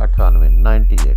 98।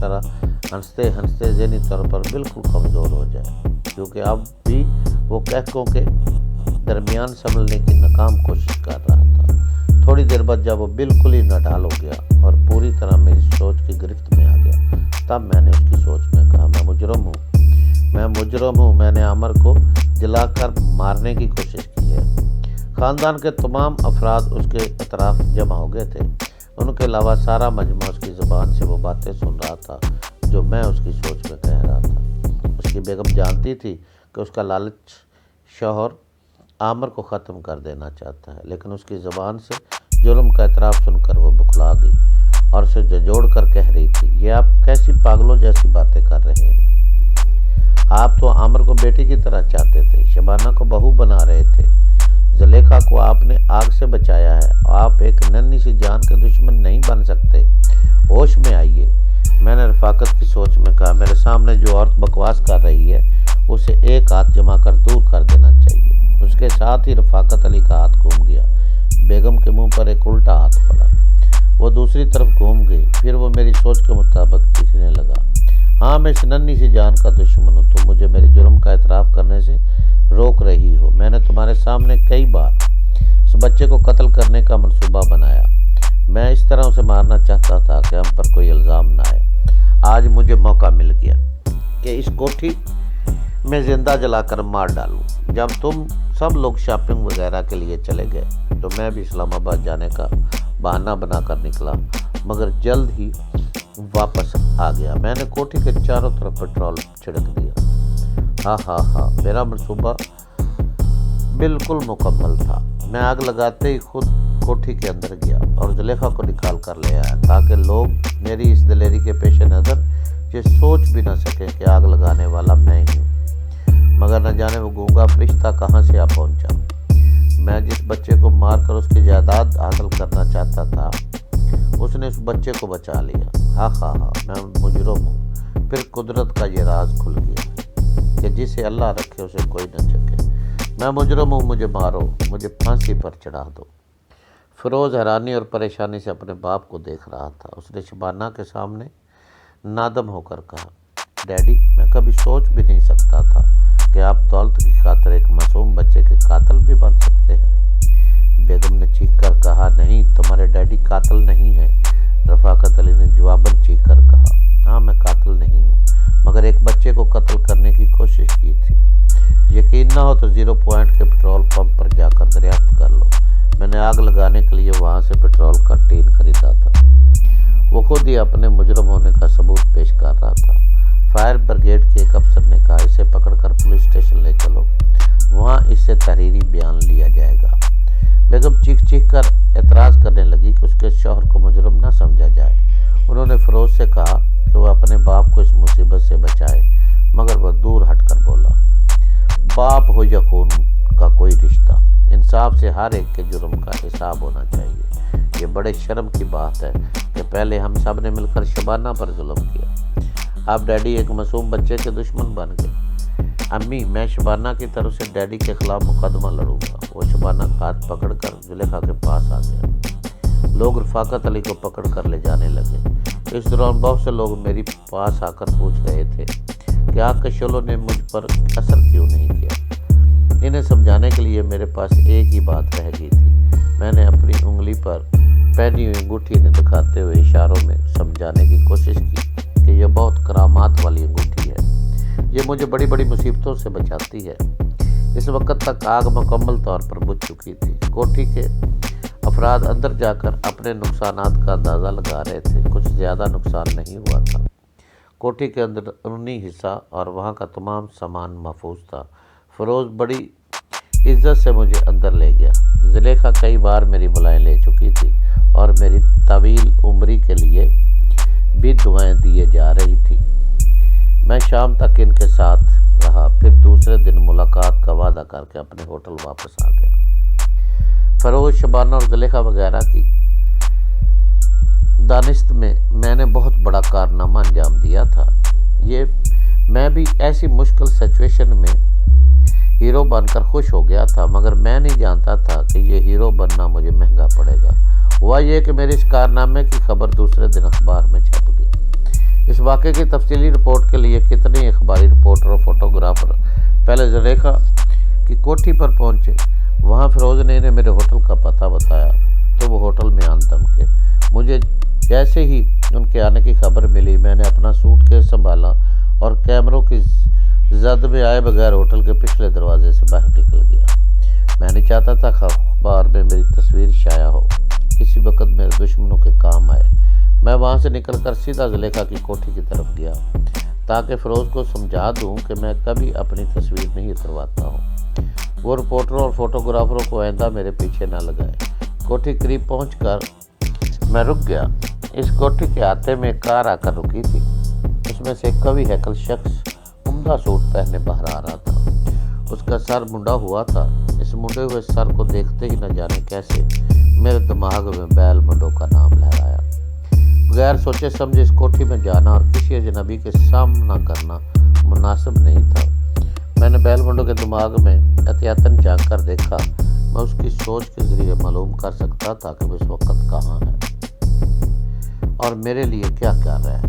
طرح ہنستے ہنستے ذہنی طور پر بالکل کمزور ہو جائے، کیونکہ اب بھی وہ کہکوں کے درمیان سنبھلنے کی ناکام کوشش کر رہا تھا۔ تھوڑی دیر بعد جب وہ بالکل ہی نڈال ہو گیا اور پوری طرح میری سوچ کی گرفت میں آ گیا، تب میں نے اس کی سوچ میں کہا، میں مجرم ہوں، میں نے عامر کو جلا کر مارنے کی کوشش کی ہے۔ خاندان کے تمام افراد اس کے اطراف جمع ہو گئے تھے، ان کے علاوہ سارا مجمع اس کی زبان سے وہ باتیں سن رہا تھا جو میں اس کی سوچ میں کہہ رہا تھا۔ اس کی بیگم جانتی تھی کہ اس کا لالچ شوہر عامر کو ختم کر دینا چاہتا ہے، لیکن اس کی زبان سے جرم کا اعتراف سن کر وہ بکھلا گئی اور اسے جھنجھوڑ کر کہہ رہی تھی، یہ آپ کیسی پاگلوں جیسی باتیں کر رہے ہیں؟ آپ تو عامر کو بیٹی کی طرح چاہتے تھے، شبانہ کو بہو بنا رہے تھے، زلیخا کو آپ نے آگ سے بچایا ہے، آپ ایک ننھی سی جان کے دشمن نہیں بن سکتے، ہوش میں آئیے۔ میں نے رفاقت کی سوچ میں کہا، میرے سامنے جو عورت بکواس کر رہی ہے اسے ایک ہاتھ جما کر دور کر دینا چاہیے۔ اس کے ساتھ ہی رفاقت علی کا ہاتھ گھوم گیا، بیگم کے منہ پر ایک الٹا ہاتھ پڑا، وہ دوسری طرف گھوم گئی، پھر وہ میری سوچ کے مطابق چیخنے لگا، ہاں میں اس ننھی سی جان کا دشمن ہوں، تم مجھے میرے جرم کا اعتراف کرنے سے روک رہی ہو، میں نے تمہارے سامنے کئی بار اس بچے کو قتل کرنے کا منصوبہ بنایا، میں اس طرح اسے مارنا چاہتا تھا کہ ہم پر کوئی الزام نہ آئے، آج مجھے موقع مل گیا کہ اس کوٹھی میں زندہ جلا کر مار ڈالوں۔ جب تم سب لوگ شاپنگ وغیرہ کے لیے چلے گئے تو میں بھی اسلام آباد جانے کا بہانہ بنا کر نکلا، مگر جلد ہی واپس آ گیا۔ میں نے کوٹھی کے چاروں طرف پیٹرول چھڑک دیا۔ ہاں میرا منصوبہ بالکل مکمل تھا۔ میں آگ لگاتے ہی خود کوٹھی کے اندر گیا اور زلیخا کو نکال کر لے آیا تاکہ لوگ میری اس دلیری کے پیش نظر یہ سوچ بھی نہ سکے کہ آگ لگانے والا میں ہی ہوں، مگر نہ جانے وہ گونگا فرشتہ کہاں سے آ پہنچا۔ میں جس بچے کو مار کر اس کی جائیداد حاصل کرنا چاہتا تھا اس نے اس بچے کو بچا لیا۔ ہاں میں مجرم ہوں۔ پھر قدرت کا یہ راز کھل گیا کہ جسے اللہ رکھے اسے کوئی نہ چکے۔ میں مجرم ہوں، مجھے مارو، مجھے پھانسی پر چڑھا دو۔ فیروز حیرانی اور پریشانی سے اپنے باپ کو دیکھ رہا تھا۔ اس نے شبانہ کے سامنے نادم ہو کر کہا، ڈیڈی میں کبھی سوچ بھی نہیں سکتا تھا کہ آپ دولت کی خاطر ایک معصوم بچے کے قاتل بھی بن سکتے ہیں۔ بیگم نے چیخ کر کہا، نہیں تمہارے ڈیڈی قاتل نہیں ہیں۔ رفاقت علی نے جواباً چیخ کر کہا، ہاں میں قاتل نہیں ہوں، مگر ایک بچے کو قتل کرنے کی کوشش کی تھی۔ یقین نہ ہو تو 0 پوائنٹ کے پیٹرول پمپ پر جا کر دریافت کر لو، میں نے آگ لگانے کے لیے وہاں سے پیٹرول کا ٹین خریدا تھا۔ وہ خود ہی اپنے مجرم ہونے کا ثبوت پیش کر رہا تھا۔ فائر بریگیڈ کے ایک افسر نے کہا، اسے پکڑ کر پولیس اسٹیشن لے چلو، وہاں اس سے تحریری بیان لیا جائے گا۔ بیگم چیخ کر اعتراض کرنے لگی کہ اس کے شوہر کو مجرم نہ سمجھا جائے۔ انہوں نے فیروز سے کہا کہ وہ اپنے باپ کو اس مصیبت سے بچائے، مگر وہ دور ہٹ کر بولا، باپ ہو یا خون کا کوئی رشتہ، انصاف سے ہر ایک کے جرم کا حساب ہونا چاہیے۔ یہ بڑے شرم کی بات ہے کہ پہلے ہم سب نے مل کر شبانہ پر ظلم کیا، اب ڈیڈی ایک معصوم بچے کے دشمن بن گئے۔ امی میں شبانہ کی طرف سے ڈیڈی کے خلاف مقدمہ لڑوں گا۔ وہ شبانہ کا ہاتھ پکڑ کر زلیخا کے پاس آ گیا۔ لوگ رفاقت علی کو پکڑ کر لے جانے لگے۔ اس دوران بہت سے لوگ میری پاس آ کر پوچھ رہے تھے کہ آگ کے شعلوں نے مجھ پر اثر کیوں نہیں کیا۔ انہیں سمجھانے کے لیے میرے پاس ایک ہی بات رہ گئی تھی۔ میں نے اپنی انگلی پر پہنی ہوئی انگوٹھی نے دکھاتے ہوئے اشاروں میں سمجھانے کی کوشش کی کہ یہ بہت کرامات والی انگوٹھی ہے، یہ مجھے بڑی بڑی مصیبتوں سے بچاتی ہے۔ اس وقت تک آگ مکمل طور پر بجھ چکی تھی۔ کوٹھی کے افراد اندر جا کر اپنے نقصانات کا اندازہ لگا رہے تھے، کچھ زیادہ نقصان نہیں ہوا تھا۔ کوٹھی کے اندر اندرونی حصہ اور وہاں کا تمام سامان محفوظ تھا۔ فیروز بڑی عزت سے مجھے اندر لے گیا۔ زلیخا کئی بار میری بلائیں لے چکی تھی اور میری طویل عمری کے لیے بھی دعائیں دیے جا رہی تھی۔ میں شام تک ان کے ساتھ رہا، پھر دوسرے دن ملاقات کا وعدہ کر کے اپنے ہوٹل واپس آ گیا۔ فیروز، شبانہ اور زلیخا وغیرہ کی دانست میں نے بہت بڑا کارنامہ انجام دیا تھا۔ میں بھی ایسی مشکل سچویشن میں ہیرو بن کر خوش ہو گیا تھا، مگر میں نہیں جانتا تھا کہ یہ ہیرو بننا مجھے مہنگا پڑے گا۔ ہوا یہ کہ میرے اس کارنامے کی خبر دوسرے دن اخبار میں چھپ گئی۔ اس واقعے کی تفصیلی رپورٹ کے لیے کتنے اخباری رپورٹر اور فوٹوگرافر پہلے زلیخا کی کوٹھی پر پہنچے۔ وہاں فیروز نے انہیں میرے ہوٹل کا پتہ بتایا تو وہ ہوٹل میں آن دھمکے۔ مجھے جیسے ہی ان کے آنے کی خبر ملی، میں نے اپنا سوٹ کیس سنبھالا اور کیمروں کی زد میں آئے بغیر ہوٹل کے پچھلے دروازے سے باہر نکل گیا۔ میں نہیں چاہتا تھا اخبار میں میری تصویر شائع ہو، کسی وقت میرے دشمنوں کے کام آئے۔ میں وہاں سے نکل کر سیدھا زلیخا کی کوٹھی کی طرف گیا تاکہ فیروز کو سمجھا دوں کہ میں کبھی اپنی تصویر نہیں اترواتا ہوں۔ وہ رپورٹروں اور فوٹوگرافروں کو آئندہ میرے پیچھے نہ لگائے۔ کوٹھی قریب پہنچ کر میں رک گیا۔ اس کوٹھی کے آتے میں ایک کار آ کر رکی تھی۔ اس میں سے ایک قوی ہیکل شخص عمدہ سوٹ پہنے باہر آ رہا تھا۔ اس کا سر منڈا ہوا تھا۔ اس منڈے ہوئے سر کو دیکھتے ہی نہ جانے کیسے میرے دماغ میں بیل منڈو کا نام لہرایا۔ بغیر سوچے سمجھے اس کوٹھی میں جانا اور کسی اجنبی کے سامنا کرنا مناسب نہیں تھا۔ میں نے بیل منڈو کے دماغ میں احتیاطاً جھانک کر دیکھا۔ میں اس کی سوچ کے ذریعے معلوم کر سکتا تھا کہ وہ اس وقت کہاں ہے اور میرے لیے کیا کر رہا ہے۔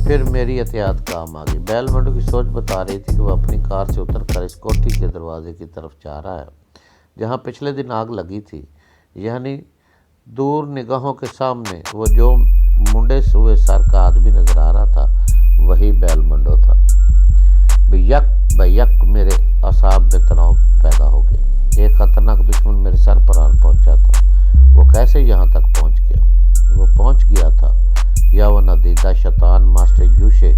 پھر میری احتیاط کام آ گئی۔ بیل منڈو کی سوچ بتا رہی تھی کہ وہ اپنی کار سے اتر کر اس کوٹھی کے دروازے کی طرف جا رہا ہے جہاں پچھلے دن آگ لگی تھی، یعنی دور نگاہوں کے سامنے وہ جو منڈے ہوئے سر کا آدمی نظر آ رہا تھا وہی بیل منڈو تھا۔ یک بیک میرے اعصاب میں تناؤ پیدا ہو گیا۔ ایک خطرناک دشمن میرے سر پر آن پہنچا تھا۔ وہ کیسے یہاں تک پہنچ گیا؟ وہ پہنچ گیا تھا یا وہ ندیدہ شیطان ماسٹر یوشے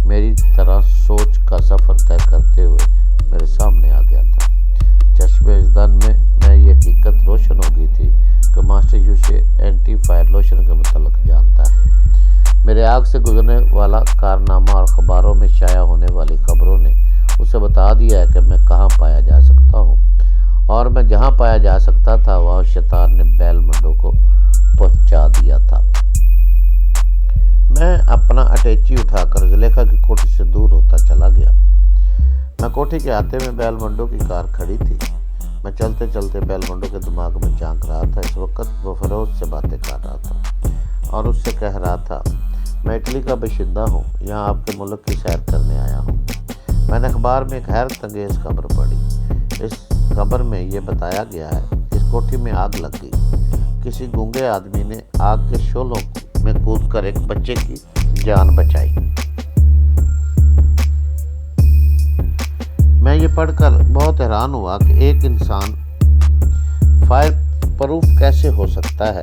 میری طرح سوچ کا سفر طے کرتے ہوئے میرے سامنے آ گیا تھا۔ چشمِ ازدن میں یہ حقیقت روشن ہو گئی تھی کہ ماسٹر یوشے اینٹی فائر لوشن کے متعلق جانتا ہے۔ میرے آگ سے گزرنے والا کارنامہ اور اخباروں میں شائع ہونے والی خبروں نے اسے بتا دیا ہے کہ میں کہاں پایا جا سکتا ہوں، اور میں جہاں پایا جا سکتا تھا وہاں شیطان نے بیل منڈو کو پہنچا دیا تھا۔ میں اپنا اٹیچی اٹھا کر زلیخا کی کوٹھی سے دور ہوتا چلا گیا۔ میں کوٹھی کے آتے میں بیل منڈو کی کار کھڑی تھی۔ میں چلتے چلتے بیل منڈو کے دماغ میں جھانک رہا تھا۔ اس وقت وہ فیروز سے باتیں کر رہا تھا اور اس سے کہہ رہا تھا، میں اٹلی کا باشندہ ہوں، یہاں آپ کے ملک کی سیر کرنے آیا ہوں۔ میں نے اخبار میں ایک حیرت انگیز خبر پڑھی۔ اس خبر میں یہ بتایا گیا ہے کہ اس کوٹھی میں آگ لگ گئی۔ کسی گونگے آدمی نے آگ کے شعلوں میں کود کر ایک بچے کی جان بچائی۔ میں یہ پڑھ کر بہت حیران ہوا کہ ایک انسان فائر پروف کیسے ہو سکتا ہے۔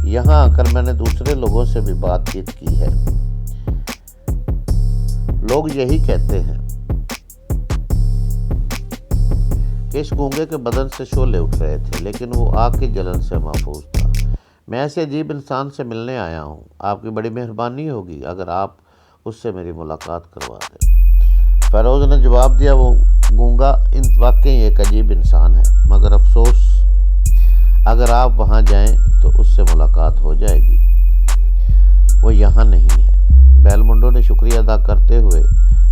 یہاں آ کر میں نے دوسرے لوگوں سے بھی بات چیت کی ہے۔ لوگ یہی کہتے ہیں کہ اس گونگے کے بدن سے شعلے اٹھ رہے تھے، لیکن وہ آگ کی جلن سے محفوظ تھا۔ میں ایسے عجیب انسان سے ملنے آیا ہوں۔ آپ کی بڑی مہربانی ہوگی اگر آپ اس سے میری ملاقات کروا دیں۔ فیروز نے جواب دیا، وہ گونگا واقعی ایک عجیب انسان ہے، مگر افسوس اگر آپ وہاں جائیں تو اس سے ملاقات ہو جائے گی۔ وہ یہاں نہیں ہے۔ بیل منڈو نے شکریہ ادا کرتے ہوئے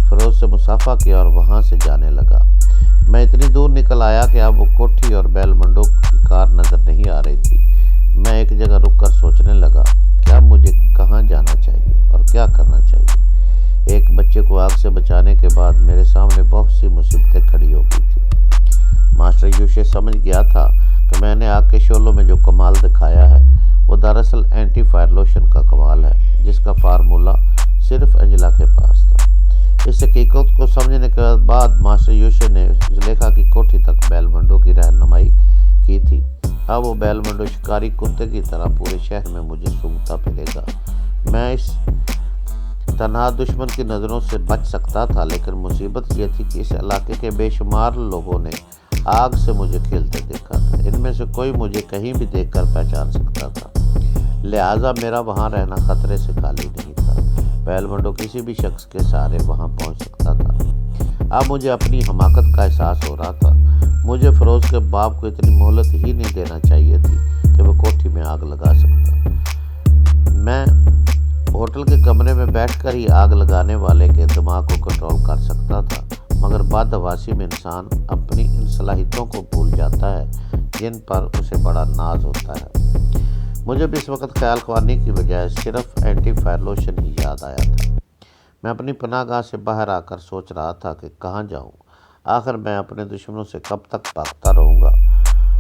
فیروز سے مصافحہ کیا اور وہاں سے جانے لگا۔ میں اتنی دور نکل آیا کہ اب وہ کوٹھی اور بیل منڈو کی کار نظر نہیں آ رہی تھی۔ میں ایک جگہ رک کر سوچنے لگا، کیا مجھے کہاں جانا چاہیے اور کیا کرنا چاہیے۔ ایک بچے کو آگ سے بچانے کے بعد میرے سامنے بہت سی مصیبتیں کھڑی ہو گئی تھی۔ ماسٹر یوشے سمجھ گیا تھا کہ میں نے آگ کے شعلوں میں جو کمال دکھایا ہے وہ دراصل اینٹی فائر لوشن کا کمال ہے، جس کا فارمولہ صرف انجلا کے پاس تھا۔ اس حقیقت کو سمجھنے کے بعد ماسٹر یوشے نے زلیخا کی کوٹھی تک بیل منڈو کی رہنمائی کی تھی۔ اب وہ بیل منڈو شکاری کتے کی طرح پورے شہر میں مجھے سونگھتا پھرے گا۔ میں اس تنہا دشمن کی نظروں سے بچ سکتا تھا، لیکن مصیبت یہ تھی کہ اس علاقے کے بے شمار لوگوں نے آگ سے مجھے کھیلتے دیکھا تھا۔ ان میں سے کوئی مجھے کہیں بھی دیکھ کر پہچان سکتا تھا، لہٰذا میرا وہاں رہنا خطرے سے خالی نہیں تھا۔ بیل منڈو کسی بھی شخص کے سہارے وہاں پہنچ سکتا تھا۔ اب مجھے اپنی حماقت کا احساس ہو رہا تھا۔ مجھے فیروز کے باپ کو اتنی مہلت ہی نہیں دینا چاہیے تھی کہ وہ کوٹھی میں آگ لگا سکتا۔ میں ہوٹل کے کمرے میں بیٹھ کر ہی آگ لگانے والے کے دماغ کو کنٹرول کر سکتا تھا، مگر بعد حواسی میں انسان اپنی ان صلاحیتوں کو بھول جاتا ہے جن پر اسے بڑا ناز ہوتا ہے۔ مجھے بھی اس وقت خیال خوانی کی بجائے صرف اینٹی فائر لوشن ہی یاد آیا تھا۔ میں اپنی پناہ گاہ سے باہر آ کر سوچ رہا تھا کہ کہاں جاؤں، آخر میں اپنے دشمنوں سے کب تک بھاگتا رہوں گا۔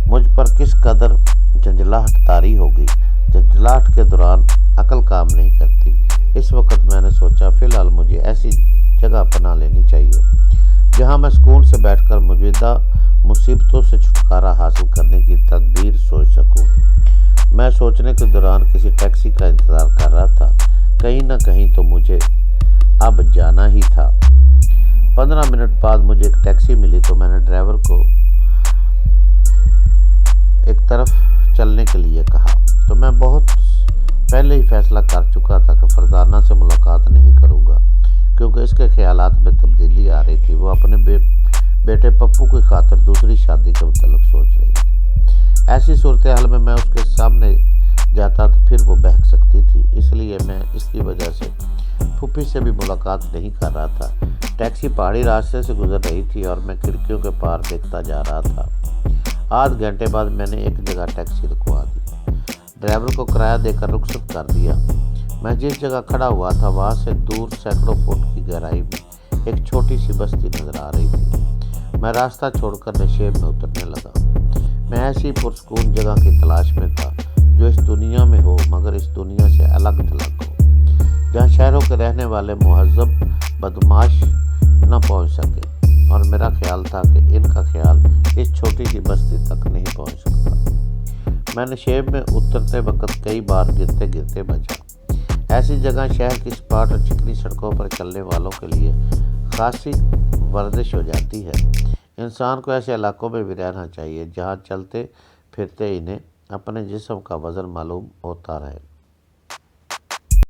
مجھ پر کس قدر جھنجھلاہٹ طاری ہو گئی۔ جھنجھلاہٹ کے دوران عقل کام نہیں کرتی۔ اس وقت میں نے سوچا فی الحال مجھے ایسی جگہ پناہ لینی چاہیے جہاں میں سکون سے بیٹھ کر موجودہ مصیبتوں سے چھٹکارا حاصل کرنے کی تدبیر سوچ سکوں۔ میں سوچنے کے دوران کسی ٹیکسی کا انتظار کر رہا تھا۔ کہیں نہ کہیں تو مجھے اب جانا ہی تھا۔ 15 منٹ بعد مجھے ایک ٹیکسی ملی تو میں نے ڈرائیور کو ایک طرف چلنے کے لیے کہا تو میں بہت پہلے ہی فیصلہ کر چکا تھا کہ فرزانہ سے ملاقات نہیں کروں گا، کیونکہ اس کے خیالات میں تبدیلی آ رہی تھی۔ وہ اپنے بیٹے پپو کی خاطر دوسری شادی کے متعلق سوچ رہی تھی۔ ایسی صورتحال میں اس کے سامنے جاتا تو پھر وہ بہک سکتی تھی، اس لیے میں اس کی وجہ سے پھوپھی سے بھی ملاقات نہیں کر رہا تھا۔ ٹیکسی پہاڑی راستے سے گزر رہی تھی اور میں کھڑکیوں کے پار دیکھتا جا رہا تھا۔ آدھ گھنٹے بعد میں نے ایک جگہ ٹیکسی رکوا دی، ڈرائیور کو کرایہ دے کر رخصت کر دیا۔ میں جس جگہ کھڑا ہوا تھا وہاں سے دور سینکڑوں فٹ کی گہرائی میں ایک چھوٹی سی بستی نظر آ رہی تھی۔ میں راستہ چھوڑ کر نشیب میں اترنے لگا۔ میں ایسی پرسکون جگہ کی تلاش میں تھا جو اس دنیا میں ہو مگر اس دنیا سے الگ تھلگ ہو، جہاں شہروں کے رہنے والے مہذب بدمعاش نہ پہنچ سکے، اور میرا خیال تھا کہ ان کا خیال اس چھوٹی سی بستی تک نہیں پہنچ سکتا۔ میں نشیب میں اترتے وقت کئی بار گرتے گرتے بچا۔ ایسی جگہ شہر کی سپاٹ اور چکنی سڑکوں پر چلنے والوں کے لیے خاصی ورزش ہو جاتی ہے۔ انسان کو ایسے علاقوں میں بھی رہنا چاہیے جہاں چلتے پھرتے انہیں اپنے جسم کا وزن معلوم ہوتا رہے۔